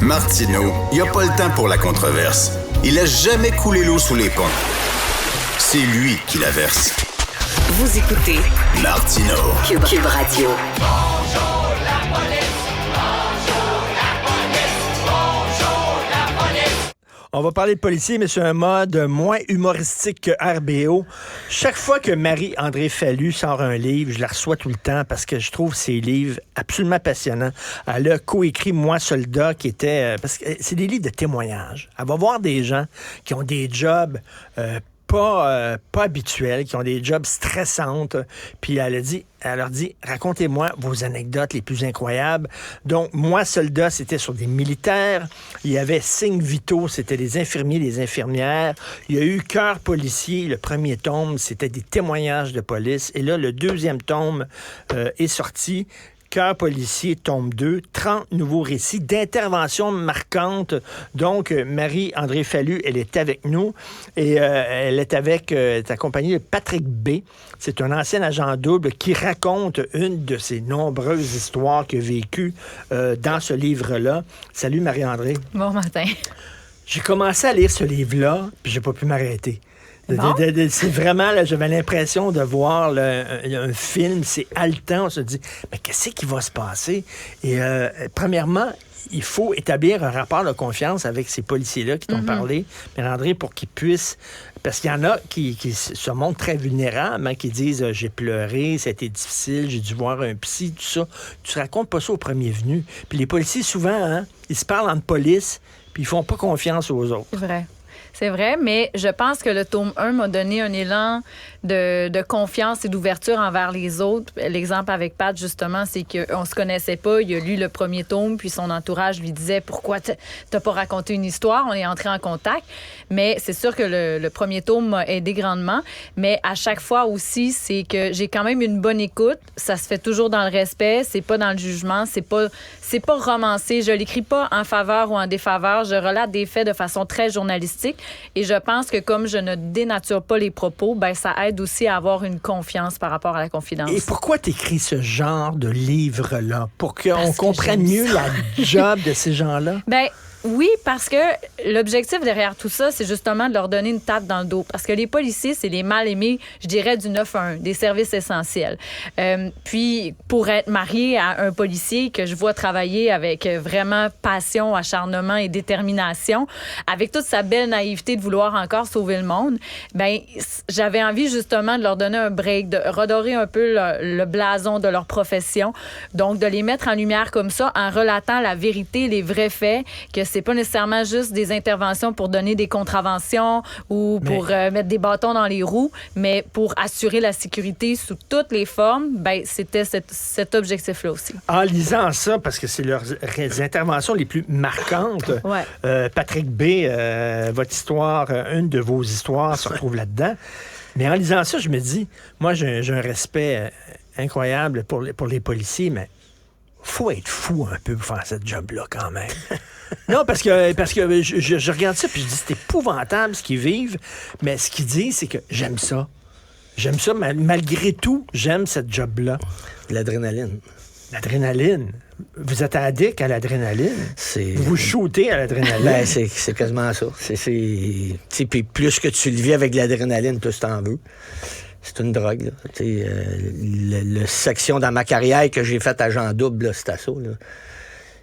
Martineau, il n'y a pas le temps pour la controverse. Il a jamais coulé l'eau sous les ponts. C'est lui qui la verse. Vous écoutez Martineau. Cube Radio. Bonjour la police! Bonjour la police! Bonjour la police! On va parler de policiers, mais sur un mode moins humoristique que RBO. Chaque fois que Marie-André Fallu sort un livre, je la reçois tout le temps parce que je trouve ses livres absolument passionnants. Elle a coécrit Moi soldat, qui était... parce que c'est des livres de témoignages. Elle va voir des gens qui ont des jobs... pas habituelles, qui ont des jobs stressantes. Puis elle leur dit, racontez-moi vos anecdotes les plus incroyables. Donc, Moi, soldat, c'était sur des militaires. Il y avait Signes vitaux, c'était des infirmiers, des infirmières. Il y a eu Cœur policier, le premier tome, c'était des témoignages de police. Et là, le deuxième tome est sorti. Cœur policier, tome 2, 30 nouveaux récits d'interventions marquantes. Donc, Marie-André Fallu, elle est avec nous et elle est accompagnée de Patrick B. C'est un ancien agent double qui raconte une de ses nombreuses histoires qu'il a vécues dans ce livre-là. Salut Marie-André. Bon matin. J'ai commencé à lire ce livre-là, puis j'ai pas pu m'arrêter. Bon. C'est vraiment, là, j'avais l'impression de voir un film, c'est haletant, on se dit, mais qu'est-ce qui va se passer? Et premièrement, il faut établir un rapport de confiance avec ces policiers-là qui t'ont parlé, Marie-André, pour qu'ils puissent... Parce qu'il y en a qui se montrent très vulnérables, hein, qui disent j'ai pleuré, ça a été difficile, j'ai dû voir un psy, tout ça. Tu racontes pas ça au premier venu. Puis les policiers, souvent, hein, ils se parlent entre police, puis ils font pas confiance aux autres. C'est vrai. C'est vrai, mais je pense que le tome 1 m'a donné un élan de confiance et d'ouverture envers les autres. L'exemple avec Pat, justement, c'est qu'on se connaissait pas. Il a lu le premier tome, puis son entourage lui disait « Pourquoi t'as pas raconté une histoire? » On est entré en contact. Mais c'est sûr que le premier tome m'a aidé grandement. Mais à chaque fois aussi, c'est que j'ai quand même une bonne écoute. Ça se fait toujours dans le respect. C'est pas dans le jugement. C'est pas romancé. Je l'écris pas en faveur ou en défaveur. Je relate des faits de façon très journalistique. Et je pense que comme je ne dénature pas les propos, ben ça aide aussi à avoir une confiance par rapport à la confidence. Et pourquoi t'écris ce genre de livre-là? Pour qu'on comprenne mieux la job de ces gens-là? Ben oui, parce que l'objectif derrière tout ça, c'est justement de leur donner une tape dans le dos. Parce que les policiers, c'est les mal-aimés, je dirais, du 911, des services essentiels. Puis, pour être marié à un policier que je vois travailler avec vraiment passion, acharnement et détermination, avec toute sa belle naïveté de vouloir encore sauver le monde, ben j'avais envie justement de leur donner un break, de redorer un peu le blason de leur profession. Donc, de les mettre en lumière comme ça, en relatant la vérité, les vrais faits, que c'est pas nécessairement juste des interventions pour donner des contraventions ou pour mettre des bâtons dans les roues, mais pour assurer la sécurité sous toutes les formes, ben c'était cet objectif-là aussi. En lisant ça, parce que c'est leurs interventions les plus marquantes, Patrick B., votre histoire, une de vos histoires se retrouve là-dedans. Mais en lisant ça, je me dis, moi, j'ai un respect incroyable pour les policiers, mais faut être fou un peu pour faire cette job-là quand même. Non, parce que je regarde ça puis je dis c'est épouvantable ce qu'ils vivent, mais ce qu'ils disent, c'est que j'aime ça. J'aime ça, malgré tout, j'aime cette job-là. L'adrénaline. L'adrénaline. Vous êtes addict à l'adrénaline? Vous shootez à l'adrénaline? Ben, c'est quasiment ça. Puis plus que tu le vis avec l'adrénaline, plus t'en veux. C'est une drogue, là. La section dans ma carrière que j'ai faite agent double, là, c'était ça, là.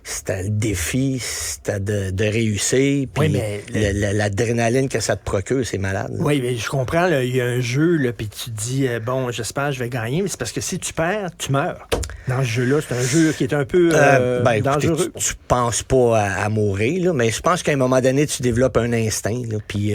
C'était le défi, c'était de réussir, puis l'adrénaline que ça te procure, c'est malade. Là. Oui, mais je comprends, il y a un jeu, puis tu te dis, bon, j'espère que je vais gagner, mais c'est parce que si tu perds, tu meurs. Dans ce jeu-là, c'est un jeu qui est un peu dangereux. Écoutez, tu penses pas à mourir, là, mais je pense qu'à un moment donné, tu développes un instinct, puis...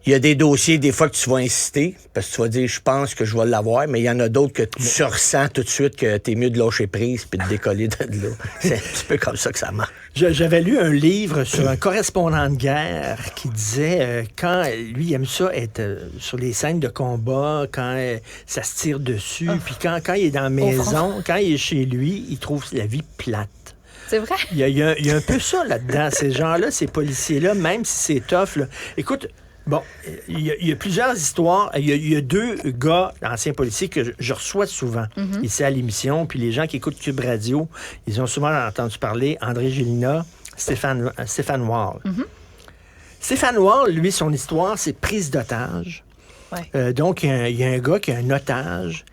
il y a des dossiers, des fois, que tu vas insister, parce que tu vas dire, je pense que je vais l'avoir, mais il y en a d'autres que tu ressens tout de suite que t'es mieux de lâcher prise puis de décoller de là. C'est un petit peu comme ça que ça marche. J'avais lu un livre sur un correspondant de guerre qui disait, quand lui, il aime ça, être sur les scènes de combat, quand ça se tire dessus, puis quand il est dans la maison, quand il est chez lui, il trouve la vie plate. C'est vrai? Il y a un peu ça là-dedans. Ces gens-là, ces policiers-là, même si c'est tough, là. Écoute, bon, il y a plusieurs histoires. Il y a deux gars, anciens policiers, que je reçois souvent ici à l'émission. Puis les gens qui écoutent Cube Radio, ils ont souvent entendu parler André Gélina Stéphane Wall. Stéphane Wall, lui, son histoire, c'est prise d'otage. Ouais. Donc, il y a un gars qui a un otage.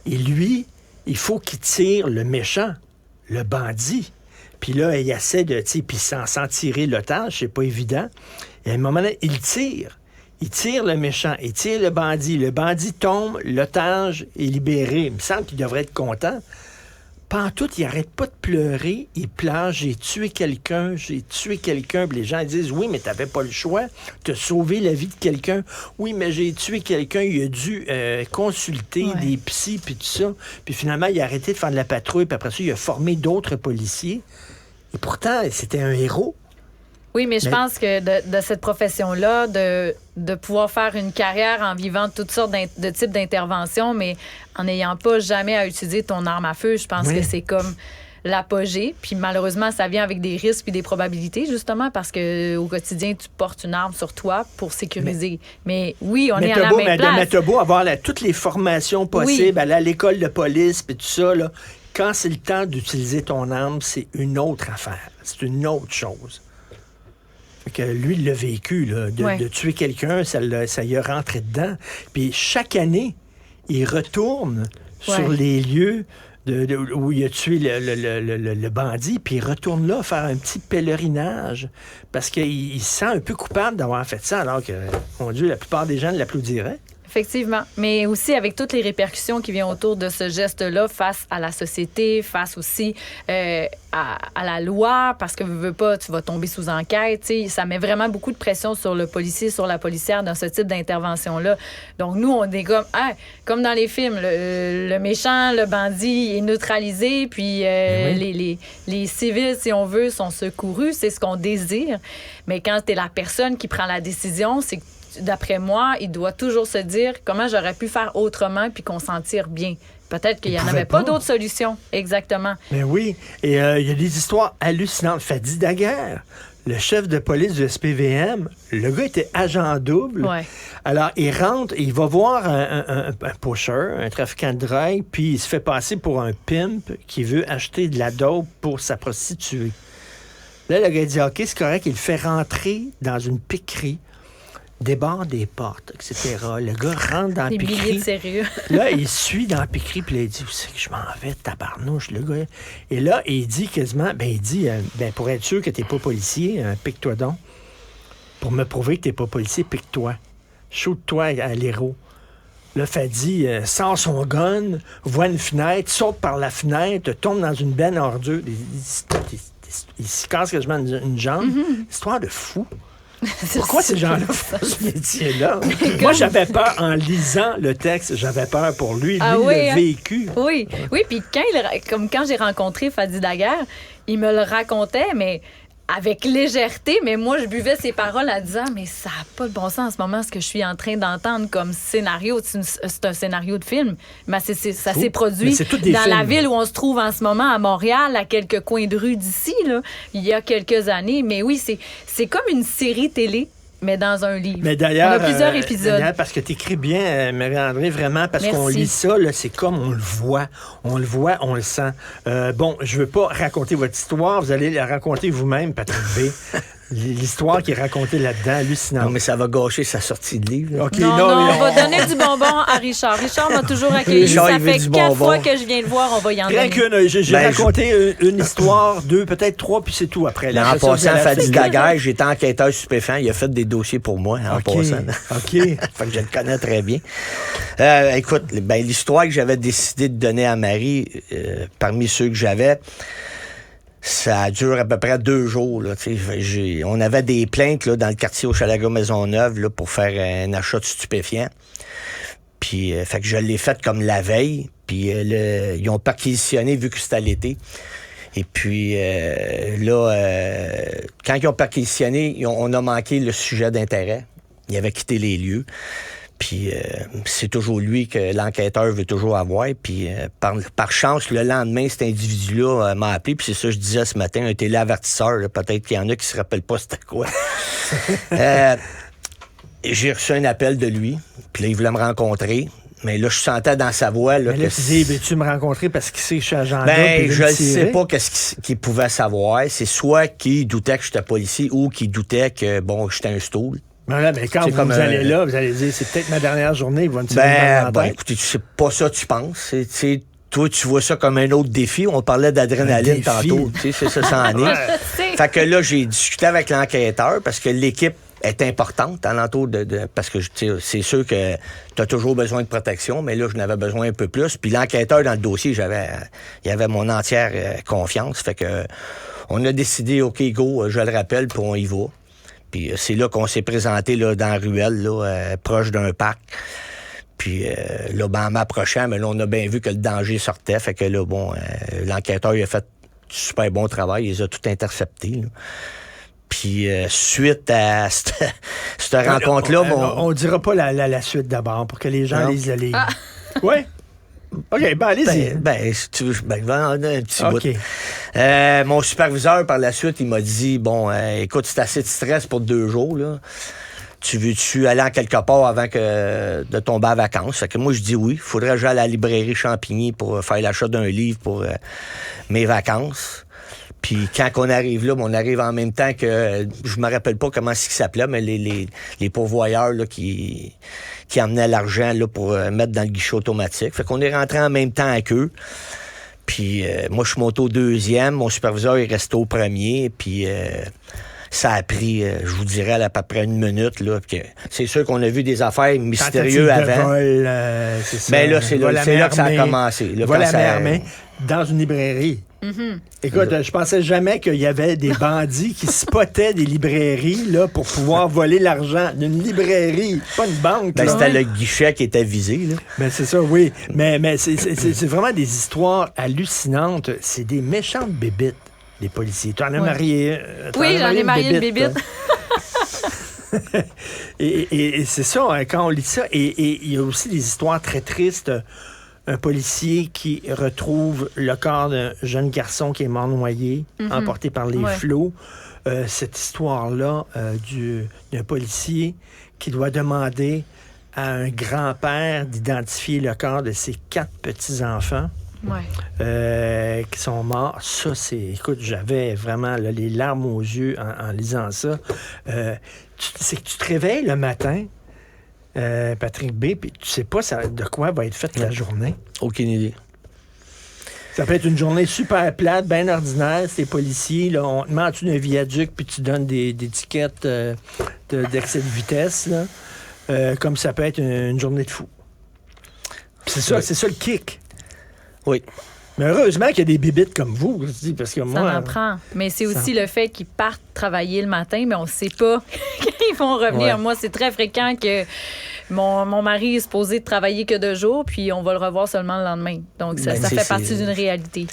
Et lui, il faut qu'il tire le méchant, le bandit. Puis là, il essaie de... Puis sans tirer l'otage, c'est pas évident. Et à un moment donné, il tire. Il tire le méchant, il tire le bandit. Le bandit tombe, l'otage est libéré. Il me semble qu'il devrait être content. Pantoute, il arrête pas de pleurer. Il pleure, j'ai tué quelqu'un. Puis les gens disent, oui, mais t'avais pas le choix. T'as sauvé la vie de quelqu'un. Oui, mais j'ai tué quelqu'un. Il a dû consulter des psys, puis tout ça. Puis finalement, il a arrêté de faire de la patrouille. Puis après ça, il a formé d'autres policiers. Et pourtant, c'était un héros. Oui, mais je pense que de cette profession-là, de pouvoir faire une carrière en vivant toutes sortes de types d'interventions, mais en n'ayant pas jamais à utiliser ton arme à feu, je pense que c'est comme l'apogée. Puis malheureusement, ça vient avec des risques et des probabilités, justement, parce qu'au quotidien, tu portes une arme sur toi pour sécuriser. Mais oui, on est à la même place. Mais t'as beau avoir toutes les formations possibles, aller à l'école de police, puis tout ça, là, quand c'est le temps d'utiliser ton arme, c'est une autre affaire. C'est une autre chose. Que lui, il l'a vécu, là, de tuer quelqu'un, ça y a rentré dedans. Puis chaque année, il retourne sur les lieux où il a tué le bandit, puis il retourne là faire un petit pèlerinage parce qu'il se sent un peu coupable d'avoir fait ça, alors que, mon Dieu, la plupart des gens l'applaudiraient. Effectivement, mais aussi avec toutes les répercussions qui viennent autour de ce geste-là face à la société, face aussi à la loi, parce que veux pas, tu vas tomber sous enquête. T'sais, ça met vraiment beaucoup de pression sur le policier, sur la policière dans ce type d'intervention-là. Donc nous, on est comme dans les films, le méchant, le bandit est neutralisé, puis les civils, si on veut, sont secourus. C'est ce qu'on désire. Mais quand t'es la personne qui prend la décision, c'est que d'après moi, il doit toujours se dire comment j'aurais pu faire autrement puis qu'on s'en tire bien. Peut-être qu'il n'y en avait pas d'autres solutions. Exactement. Mais oui. Et il y a des histoires hallucinantes. Fadi Daguerre, le chef de police du SPVM, le gars était agent double. Ouais. Alors, il rentre, il va voir un pusher, un trafiquant de drogue, puis il se fait passer pour un pimp qui veut acheter de la dope pour sa prostituée. Là, le gars dit, OK, c'est correct. Il le fait rentrer dans une piquerie, débarre des portes, etc. Le gars rentre dans la piquerie. Des milliers de sérieux. Là, il suit dans la piquerie, puis là, il dit, où c'est que je m'en vais, tabarnouche, le gars. Et là, il dit quasiment, pour être sûr que t'es pas policier, pique-toi donc. Pour me prouver que t'es pas policier, pique-toi. Shoot-toi à l'héros. Là, Fadi sort son gun, voit une fenêtre, saute par la fenêtre, tombe dans une benne à ordures. Il se casse quasiment une jambe. Histoire de fou. Pourquoi ces gens-là font ce métier-là? Moi, j'avais peur en lisant le texte. J'avais peur pour lui. Lui, il l'a vécu. Oui, puis quand j'ai rencontré Fadi Daguerre, il me le racontait, mais avec légèreté, mais moi, je buvais ses paroles en disant, mais ça n'a pas de bon sens en ce moment, ce que je suis en train d'entendre comme scénario. C'est un scénario de film. Mais ça s'est produit dans la ville où on se trouve en ce moment, à Montréal, à quelques coins de rue d'ici, là, il y a quelques années. Mais oui, c'est comme une série télé, mais dans un livre. Mais d'ailleurs, on a plusieurs épisodes. D'ailleurs, parce que tu écris bien, Marie-André, vraiment, parce qu'on lit ça, là, c'est comme on le voit. On le voit, on le sent. Bon, je veux pas raconter votre histoire. Vous allez la raconter vous-même, Patrick B. L'histoire qui est racontée là-dedans, hallucinante. Non, mais ça va gâcher sa sortie de livre. Okay, non, on va donner du bonbon à Richard. Richard m'a toujours accueilli. Ça fait 4 fois que je viens le voir, on va y en donner. J'ai raconté une histoire, 2, peut-être 3, puis c'est tout après. En passant, Fadi Daguerre, j'étais enquêteur stupéfiant. Il a fait des dossiers pour moi, en passant. OK. Fait que je le connais très bien. Écoute, l'histoire que j'avais décidé de donner à Marie, parmi ceux que j'avais, ça dure à peu près 2 jours. Là, on avait des plaintes là, dans le quartier Hochelaga-Maisonneuve là, pour faire un achat de stupéfiants. Puis, fait que je l'ai fait comme la veille. Puis, ils ont perquisitionné vu que c'était l'été. Et puis, quand ils ont perquisitionné, on a manqué le sujet d'intérêt. Il avait quitté les lieux. Puis c'est toujours lui que l'enquêteur veut toujours avoir. Puis par chance, le lendemain, cet individu-là m'a appelé. Puis c'est ça que je disais ce matin, un téléavertisseur. Là, peut-être qu'il y en a qui se rappellent pas c'était quoi. J'ai reçu un appel de lui. Puis là, il voulait me rencontrer. Mais là, je sentais dans sa voix là, Mais là, que tu dis, veux-tu me rencontrer parce qu'il sait que je suis agent double, ben, puis il je veut ne me tirer? sais pas qu'est-ce qu'il pouvait savoir. C'est soit qu'il doutait que j'étais policier ou qu'il doutait que, bon, j'étais un stool. Mais quand C'est vous, comme allez là, vous allez dire, c'est peut-être ma dernière journée, ils vont me tirer une balle dans la tête. Écoutez, c'est pas ça que tu penses. Toi, tu vois ça comme un autre défi. On parlait d'adrénaline tantôt. C'est ça, ça en est. Fait que là, j'ai discuté avec l'enquêteur parce que l'équipe est importante alentour parce que c'est sûr que tu as toujours besoin de protection, mais là, je n'avais besoin un peu plus. Puis l'enquêteur dans le dossier, il y avait mon entière confiance. Fait que on a décidé, OK, go, je le rappelle, puis on y va. Puis c'est là qu'on s'est présenté là, dans la ruelle, là, proche d'un parc. Puis là, en m'approchant, mais là, on a bien vu que le danger sortait. Fait que là, bon, l'enquêteur, il a fait du super bon travail. Il les a tout interceptés, là. Puis suite à cette rencontre-là... On dira pas la suite d'abord pour que les gens lisent le livre. Oui? OK, ben allez-y. Si tu veux, un petit bout. OK. Mon superviseur, par la suite, il m'a dit, bon, écoute, c'est assez de stress pour 2 jours, là. Tu veux-tu aller en quelque part avant de tomber à vacances? Fait que moi, je dis oui. Il faudrait que j'aille à la librairie Champigny pour faire l'achat d'un livre pour mes vacances. Puis quand on arrive là, on arrive en même temps que... Je me rappelle pas comment c'est qu'il s'appelait, mais les pourvoyeurs là, qui emmenaient l'argent là, pour mettre dans le guichet automatique. Fait qu'on est rentré en même temps qu'eux. Puis moi, je suis monté au 2e. Mon superviseur est resté au 1er. Puis... ça a pris, je vous dirais, à peu près 1 minute. Là, c'est sûr qu'on a vu des affaires mystérieuses avant. Vol, c'est ça. Mais là, c'est là que ça a commencé. Là, vol à main dans une librairie. Mm-hmm. Écoute, je pensais jamais qu'il y avait des bandits qui spottaient des librairies là, pour pouvoir voler l'argent d'une librairie, pas une banque. Ben, c'était le guichet qui était visé. Là. Ben, c'est ça, oui. Mais c'est vraiment des histoires hallucinantes. C'est des méchantes bébites. Les policiers. Tu en as marié. Oui, j'en ai marié une bébite. et c'est ça, hein, quand on lit ça. Et il y a aussi des histoires très tristes. Un policier qui retrouve le corps d'un jeune garçon qui est mort noyé, emporté par les flots. Cette histoire-là d'un policier qui doit demander à un grand-père d'identifier le corps de ses 4 petits-enfants. Qui sont morts. Ça, écoute, j'avais vraiment là, les larmes aux yeux en lisant ça. C'est que tu te réveilles le matin, Patrick B., puis tu sais pas de quoi va être faite la journée. Aucune idée. Ça peut être une journée super plate, bien ordinaire. C'est policiers, là, on te met en dessous d'un viaduc, puis tu donnes des étiquettes d'excès de vitesse, là. Comme ça peut être une journée de fou. C'est ça le kick. Oui. Mais heureusement qu'il y a des bébites comme vous, parce que moi... Ça en prend. Mais c'est aussi le fait qu'ils partent travailler le matin, mais on ne sait pas quand ils vont revenir. Ouais. Moi, c'est très fréquent que mon mari est supposé travailler que 2 jours, puis on va le revoir seulement le lendemain. Donc, ça fait partie d'une réalité.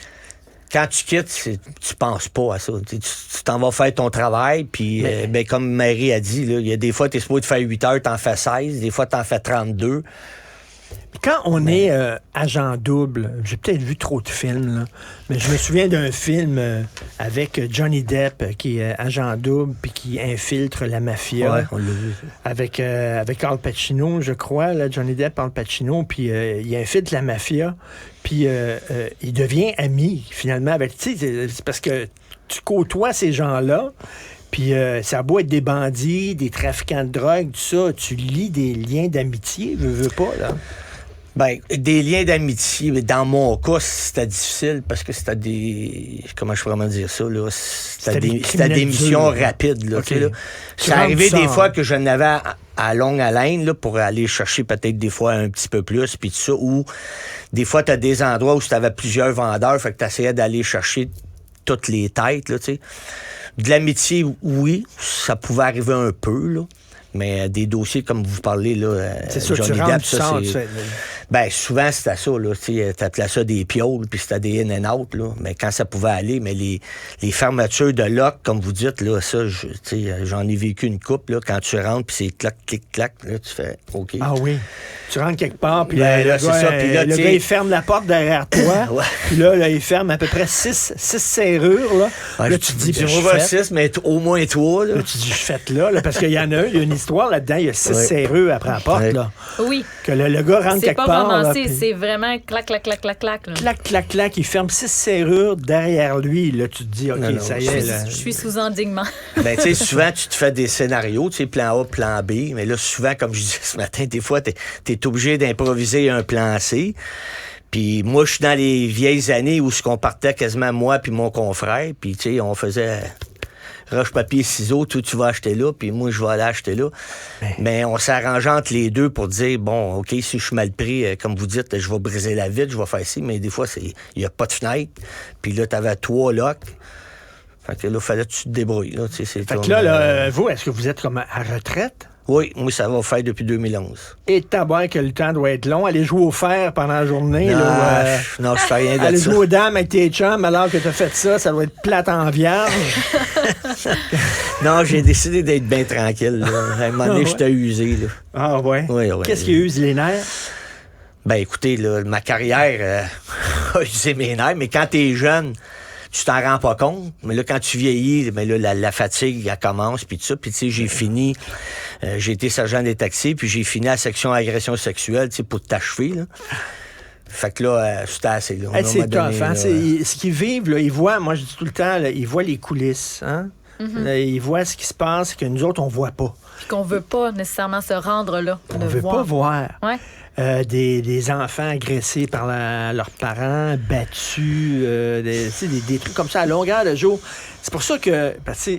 Quand tu quittes, tu penses pas à ça. Tu t'en vas faire ton travail, puis comme Marie a dit, il y a des fois, tu es supposé de faire 8 heures, tu en fais 16, des fois, tu en fais 32. Quand on est agent double, j'ai peut-être vu trop de films, là, mais je me souviens d'un film avec Johnny Depp qui est agent double puis qui infiltre la mafia. Ouais, on l'a vu. Avec Al Pacino, je crois, là, Johnny Depp, Al Pacino, puis il infiltre la mafia, puis il devient ami, finalement, avec... Tu sais, c'est parce que tu côtoies ces gens-là, puis ça a beau être des bandits, des trafiquants de drogue, tout ça, tu lis des liens d'amitié, veux pas, là. Ben, des liens d'amitié, mais dans mon cas, c'était difficile parce que c'était des... Comment je pourrais dire ça, là? C'était des missions rapides, là. Okay. C'est arrivé des fois que je n'avais à longue haleine, là, pour aller chercher peut-être des fois un petit peu plus, puis tout ça, ou des fois, tu as des endroits où tu avais plusieurs vendeurs, fait que tu essayais d'aller chercher toutes les têtes, là, tu sais. De l'amitié, oui, ça pouvait arriver un peu, là. Mais des dossiers, comme vous parlez, là, c'est sûr, Johnny Depp, ça, c'est... Ben, souvent, c'était ça, là. Tu appelais ça des pioles, puis c'était des in and out, là. Mais quand ça pouvait aller, mais les fermetures de lock, comme vous dites, là, ça, j'en ai vécu une couple, là. Quand tu rentres, puis c'est clac, clic, clac, là, tu fais OK. Ah oui. Tu rentres quelque part, puis là, c'est ça. Puis là, le gars, il ferme la porte derrière toi. Ouais. Puis là, il ferme à peu près 6 serrures, là. Ouais, là, tu te dis, on va 6, mais au moins 3, là. Là, tu dis, je fais là, parce qu'il y en a une histoire l'histoire là-dedans, il y a 6 Ouais. serrures après la porte, Ouais. là. Oui. Que le gars rentre C'est quelque pas part. là, romancé, puis c'est vraiment clac, clac, clac, clac, clac. là. clac, clac, clac, il ferme 6 serrures derrière lui. Là, tu te dis, OK, Non, ça y Je est. suis, Là. je suis sous endignement. Ben, tu sais, souvent, tu te fais des scénarios, tu sais, plan A, plan B, mais là, souvent, comme je disais ce matin, des fois, t'es obligé d'improviser un plan C. Puis moi, je suis dans les vieilles années où ce qu'on partait quasiment moi puis mon confrère, puis tu sais, on faisait roche, papier, ciseaux, toi, tu vas acheter là, puis moi, je vais aller acheter là. Mais on s'arrangeait entre les deux pour dire, bon, OK, si je suis mal pris, comme vous dites, je vais briser la vitre, je vais faire ci, mais des fois, il n'y a pas de fenêtre. Puis là, t'avais 3 locks. Fait que là, fallait que tu te débrouilles. Là, tu sais, c'est Fait que comme, là, vous, est-ce que vous êtes comme à retraite? Oui, moi, ça va faire depuis 2011. Et tabac que le temps doit être long. Aller jouer au fer pendant la journée. là, Non, je fais rien de aller ça. jouer aux dames avec tes chums alors que tu as fait ça doit être plate en vierge. Non, j'ai décidé d'être bien tranquille. Là. À un moment donné, Ah ouais? j'étais usé. Là. Ah ouais? Oui, oui. Qu'est-ce qui use les nerfs? Ben écoutez, là, ma carrière a usé mes nerfs, mais quand t'es jeune, tu t'en rends pas compte. Mais là, quand tu vieillis, ben là, la fatigue, elle commence, puis tout ça. Puis tu sais, j'ai fini, j'ai été sergent des taxis, puis j'ai fini à la section agression sexuelle, tu sais, pour t'achever, là. Fait que là, c'était assez. Là. Hey, c'est donné, tough. Hein? là, Ce qu'ils vivent, là, ils voient, moi je dis tout le temps, là, ils voient les coulisses. Hein? Là, ils voient ce qui se passe que nous autres, on voit pas. Puis qu'on veut pas nécessairement se rendre là. On de veut voir. pas voir. Ouais. Des enfants agressés par leurs parents, battus, des trucs comme ça à longueur de jour. C'est pour ça que, parce que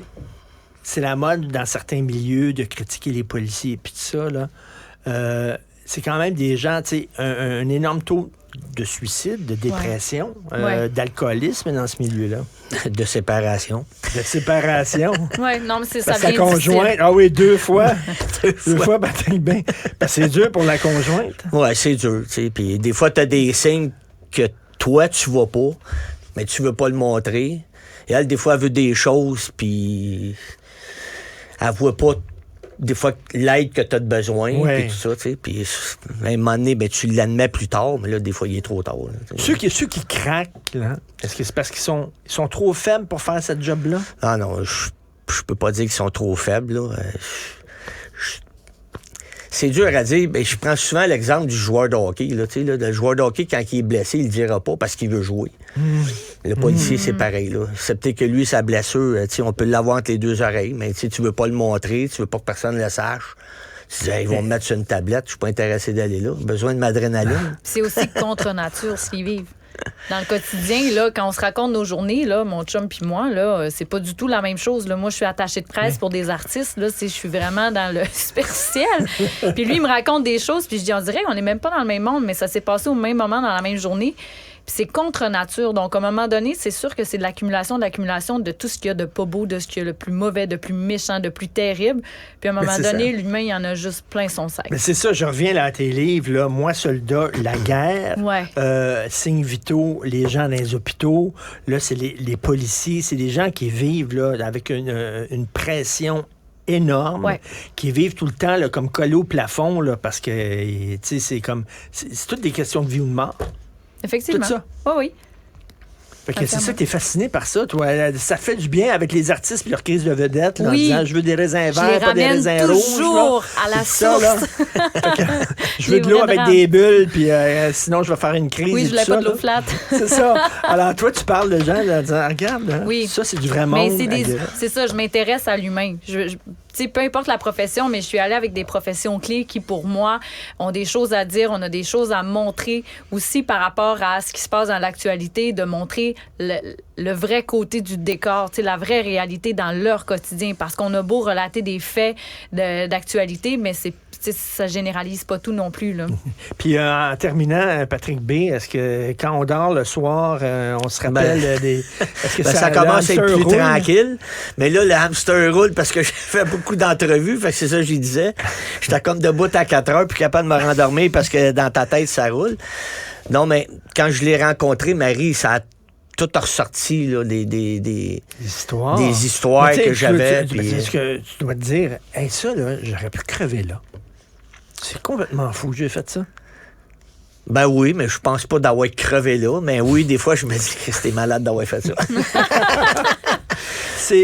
c'est la mode dans certains milieux de critiquer les policiers et tout ça, là. C'est quand même des gens, tu sais, un énorme taux de suicide, de dépression, Ouais. d'alcoolisme dans ce milieu-là. de séparation. De séparation. Oui, non, mais ça Parce que vient la conjointe, difficile. ah oui, 2 fois. Deux Deux fois, ben, t'es bien. Parce que c'est dur pour la conjointe. Ouais, c'est dur, tu sais. Puis des fois, t'as des signes que toi, tu vois pas, mais tu veux pas le montrer. Et elle, des fois, elle veut des choses, puis elle voit pas, des fois, l'aide que t'as de besoin, Ouais. puis tout ça, tu sais. Puis à un moment donné, ben, tu l'admets plus tard, mais là, des fois, il est trop tard. Là, tu sais. Ceux qui craquent, là, est-ce que c'est parce qu'ils sont trop faibles pour faire cette job-là? Ah non, je peux pas dire qu'ils sont trop faibles, là. C'est dur à dire. Ben, je prends souvent l'exemple du joueur de hockey. Là, tu sais, là, le joueur de hockey, quand il est blessé, il le dira pas parce qu'il veut jouer. Le policier, c'est pareil. Là. C'est peut-être que lui, sa blessure, tu sais, on peut l'avoir entre les 2 oreilles, mais tu sais, tu veux pas le montrer, tu veux pas que personne le sache. Tu dis, hey, ils vont me mettre sur une tablette, je suis pas intéressé d'aller là. Besoin de m'adrénaline. C'est aussi contre nature ce qu'ils vivent. Dans le quotidien, là, quand on se raconte nos journées, là, mon chum puis moi, là, c'est pas du tout la même chose. Là. Moi, je suis attachée de presse pour des artistes. Là, je suis vraiment dans le superficiel. Puis lui, il me raconte des choses. Puis je dis, on dirait qu'on n'est même pas dans le même monde, mais ça s'est passé au même moment, dans la même journée. Puis c'est contre nature. Donc, à un moment donné, c'est sûr que c'est de l'accumulation de tout ce qu'il y a de pas beau, de ce qu'il y a le plus mauvais, de plus méchant, de plus terrible. Puis à un moment c'est donné, ça. l'humain, il y en a juste plein son sac. Mais c'est ça, je reviens là à tes livres, là. Moi, soldat, la guerre. Ouais. Signes vitaux, les gens dans les hôpitaux. Là, c'est les policiers. C'est des gens qui vivent là, avec une pression énorme, Ouais. qui vivent tout le temps là, comme collés au plafond, là, parce que, tu sais, c'est comme... C'est toutes des questions de vie ou de mort. Effectivement. Tout ça. Oui, oui. Fait que c'est Entièrement. ça, t'es fasciné par ça, toi. Ça fait du bien avec les artistes et leur crise de vedette, là, Oui. en disant, je veux des raisins Je les verts, pas des ramène raisins rouges. toujours là. à la C'est ça, là. source. Fait que, je veux Les de l'eau vrais avec drames. des bulles, puis sinon, je vais faire une crise. Oui, et je voulais tout pas ça, de l'eau là. flat. C'est ça. Alors, toi, tu parles de gens, là, en disant, regarde, là, Oui. ça, c'est du vrai Mais monde. c'est ça, je m'intéresse à l'humain. Tu sais, peu importe la profession, mais je suis allée avec des professions clés qui, pour moi, ont des choses à dire, on a des choses à montrer aussi par rapport à ce qui se passe dans l'actualité, de montrer le vrai côté du décor, tu sais, la vraie réalité dans leur quotidien. Parce qu'on a beau relater des faits d'actualité, mais tu sais, ça généralise pas tout non plus, là. Puis en terminant, Patrick B., est-ce que quand on dort le soir, on se rappelle des... Est-ce que Ça commence à être le plus hamster roule? tranquille. Mais là, le hamster roule parce que j'ai fait beaucoup d'entrevues. Fait que c'est ça que j'y disais. J'étais comme debout à 4 heures puis capable de me rendormir parce que dans ta tête, ça roule. Non, mais quand je l'ai rencontré, Marie, ça a tout ressorti, là, des histoires, histoires Mais tu sais, que j'avais. Tu puis, ce que tu dois te dire, hey, ça, là, j'aurais pu crever là. C'est complètement fou que j'ai fait ça. Ben oui, mais je pense pas d'avoir crevé là. Mais oui, des fois, je me dis que c'était malade d'avoir fait ça.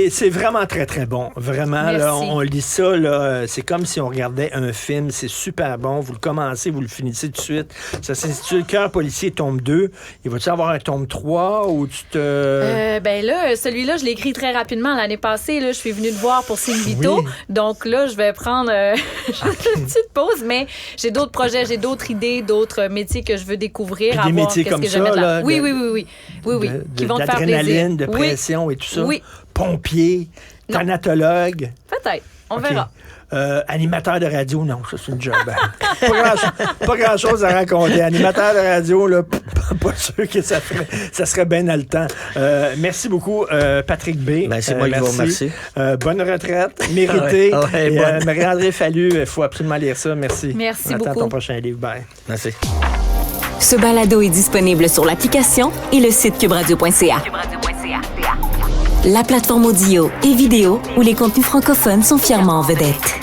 c'est vraiment très, très bon. Vraiment, là, Merci. on lit ça, là, c'est comme si on regardait un film. C'est super bon. Vous le commencez, vous le finissez tout de suite. Ça s'intitule Cœur policier, tome 2. Il va-tu avoir un tome 3 ou tu te... Ben là, celui-là, je l'ai écrit très rapidement. L'année passée, là, je suis venue te voir pour Signe Vito. Oui. Donc là, je vais prendre une petite pause, mais j'ai d'autres projets, j'ai d'autres idées, d'autres métiers que je veux découvrir. Des à voir métiers qu'est-ce comme que ça, je vais mettre là, Oui, de- oui. Qui vont te faire plaisir. D'adrénaline, de Oui. pression et tout ça. Oui. Pompier, Non. thanatologue. Peut-être. On OK. verra. Animateur de radio, non, ça c'est une job. Pas grand-chose à raconter. Animateur de radio, là, pas sûr que ça serait bien dans le temps. Merci beaucoup, Patrick B. Ben, c'est moi qui vous remercie. Bonne retraite, méritée. Ah ouais, Et, bonne. Marie-André Fallu, il faut absolument lire ça. Merci. Merci On attend beaucoup. ton prochain livre. Bye. Merci. Ce balado est disponible sur l'application et le site cubradio.ca. La plateforme audio et vidéo où les contenus francophones sont fièrement en vedette.